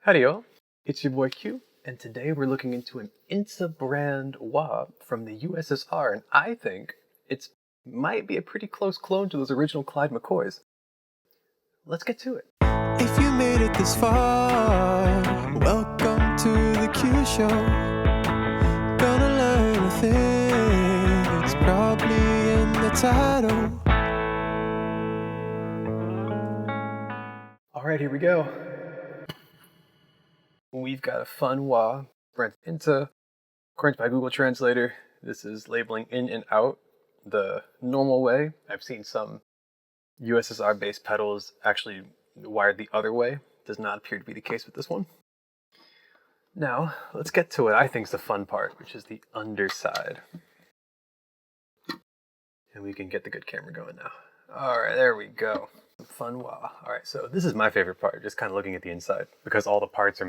Howdy y'all, it's your boy Q, and today we're looking into an Inta brand wah from the USSR, and I think it might be a pretty close clone to those original Clyde McCoys. Let's get to it. If you made it this far, welcome to the Q Show. Gonna learn a thing, it's probably in the title. Alright, here we go. We've got a fun wah, brand Inta. According to my Google Translator, this is labeling in and out the normal way. I've seen some USSR-based pedals actually wired the other way. Does not appear to be the case with this one. Now, let's get to what I think is the fun part, which is the underside. And we can get the good camera going now. Alright, there we go. Some fun wah. Alright, so this is my favorite part, just kind of looking at the inside, because all the parts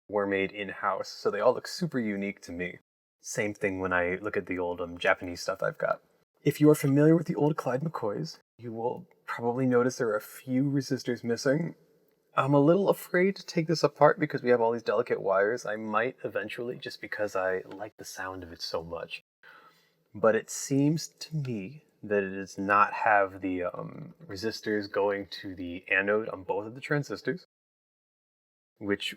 were made in-house, so they all look super unique to me. Same thing when I look at the old Japanese stuff I've got. If you are familiar with the old Clyde McCoys, you will probably notice there are a few resistors missing. I'm a little afraid to take this apart because we have all these delicate wires. I might eventually, just because I like the sound of it so much. But it seems to me that it does not have the resistors going to the anode on both of the transistors, which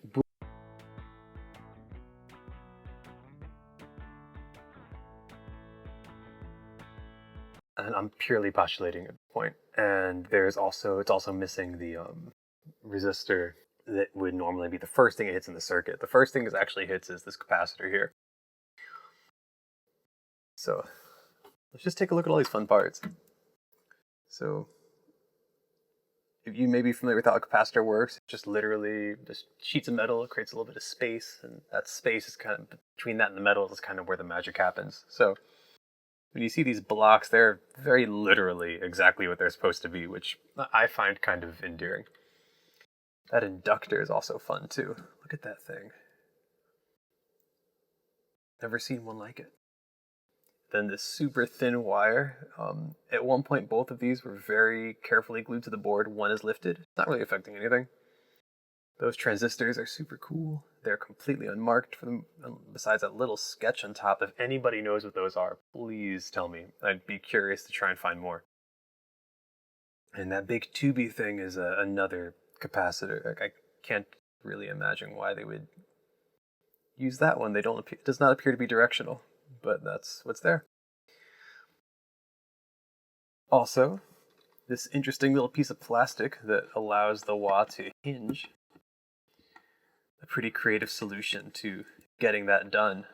and I'm purely postulating at the point. And it's also missing the resistor that would normally be the first thing it hits in the circuit. The first thing it actually hits is this capacitor here. So let's just take a look at all these fun parts. So if you may be familiar with how a capacitor works, it's just literally just sheets of metal, it creates a little bit of space, and that space is kind of between that and the metal is kind of where the magic happens. So when you see these blocks, they're very literally exactly what they're supposed to be, which I find kind of endearing. That inductor is also fun too. Look at that thing. Never seen one like it. Then this super thin wire. At one point, both of these were very carefully glued to the board. One is lifted. It's not really affecting anything. Those transistors are super cool. They're completely unmarked for them, besides that little sketch on top. If anybody knows what those are, please tell me. I'd be curious to try and find more. And that big tubey thing is another capacitor. Like, I can't really imagine why they would use that one. It does not appear to be directional, but that's what's there. Also, this interesting little piece of plastic that allows the wah to hinge. A pretty creative solution to getting that done,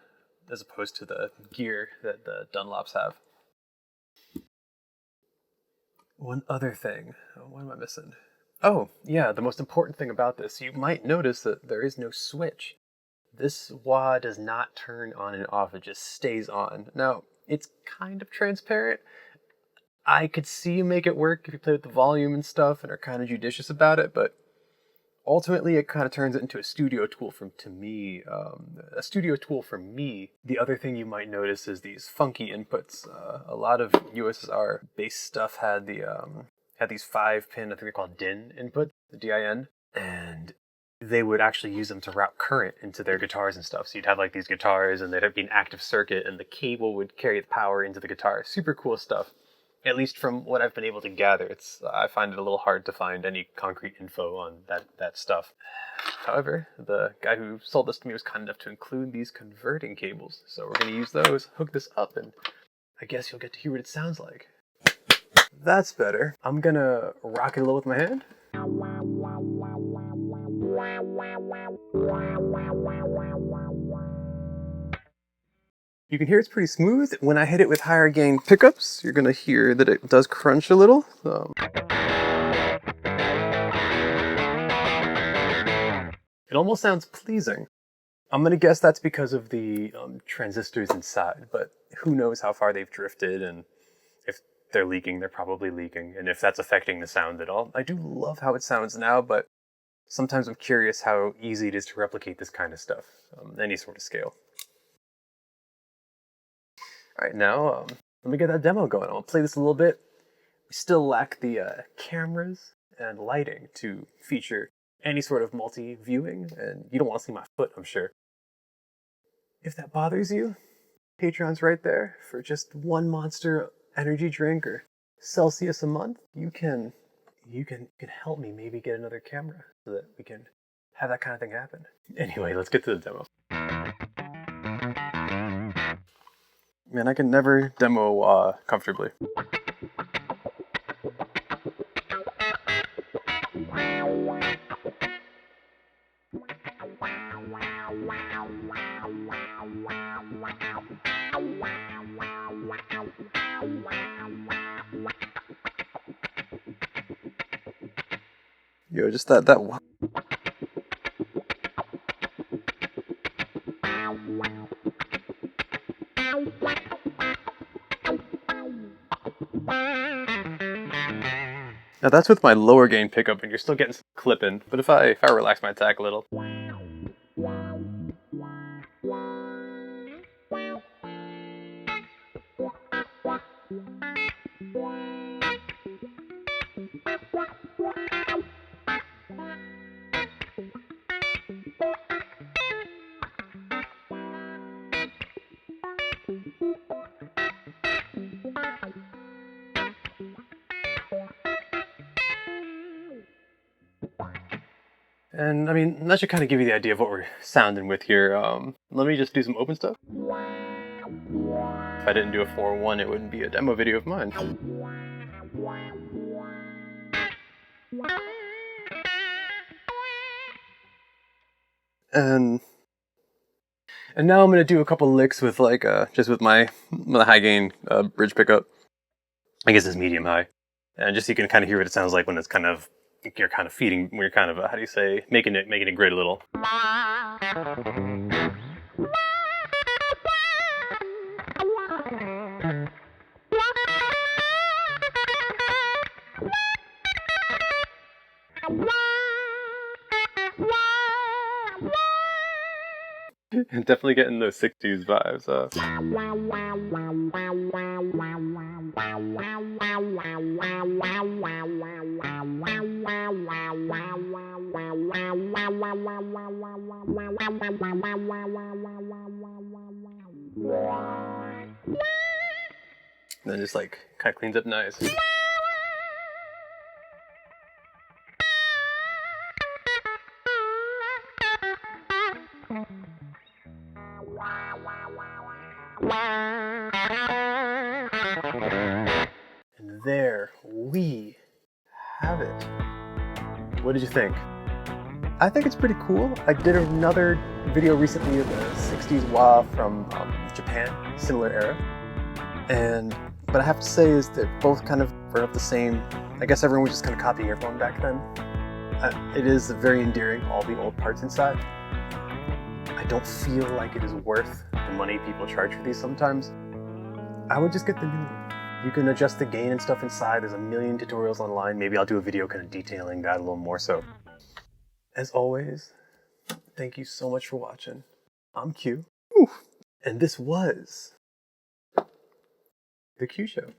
as opposed to the gear that the Dunlops have. One other thing. What am I missing? Oh, yeah, the most important thing about this. You might notice that there is no switch. This wah does not turn on and off. It just stays on. Now, it's kind of transparent. I could see you make it work if you play with the volume and stuff and are kind of judicious about it, but ultimately, it kind of turns it into a studio tool for me. The other thing you might notice is these funky inputs. A lot of USSR-based stuff had these 5-pin, I think they're called DIN inputs, the DIN, and they would actually use them to route current into their guitars and stuff. So you'd have like these guitars, and there'd be an active circuit, and the cable would carry the power into the guitar. Super cool stuff. At least from what I've been able to gather, I find it a little hard to find any concrete info on that stuff. However, the guy who sold this to me was kind enough to include these converting cables. So we're going to use those, hook this up, and I guess you'll get to hear what it sounds like. That's better. I'm going to rock it a little with my hand. You can hear it's pretty smooth. When I hit it with higher gain pickups, you're going to hear that it does crunch a little. It almost sounds pleasing. I'm going to guess that's because of the transistors inside, but who knows how far they've drifted, and if they're leaking, they're probably leaking, and if that's affecting the sound at all. I do love how it sounds now, but sometimes I'm curious how easy it is to replicate this kind of stuff, any sort of scale. All right, now let me get that demo going. I'll play this a little bit. We still lack the cameras and lighting to feature any sort of multi-viewing, and you don't want to see my foot, I'm sure. If that bothers you, Patreon's right there. For just one Monster energy drink or Celsius a month, you can help me maybe get another camera so that we can have that kind of thing happen. Anyway, let's get to the demo. Man, I can never demo comfortably. Yo, just that Now that's with my lower gain pickup and you're still getting some clipping, but if I relax my attack a little. And I mean, that should kind of give you the idea of what we're sounding with here. Let me just do some open stuff. If I didn't do a 4-1, it wouldn't be a demo video of mine. And now I'm gonna do a couple licks with like just with my high gain bridge pickup. I guess it's medium high, and just so you can kind of hear what it sounds like when it's kind of you're kind of feeding, when you're kind of how do you say, making it grit a little. And definitely getting those 60s vibes. And then just like kind of cleans up nice. And there we have it. What did you think? I think it's pretty cool. I did another video recently of the 60s wah from Japan, similar era. But I have to say is that both kind of brought up the same. I guess everyone was just kind of copying everyone back then. It is very endearing, all the old parts inside. I don't feel like it is worth the money people charge for these sometimes. I would just get the new one. You can adjust the gain and stuff inside. There's a million tutorials online. Maybe I'll do a video kind of detailing that a little more so. As always, thank you so much for watching. I'm Q. And this was The Q Show.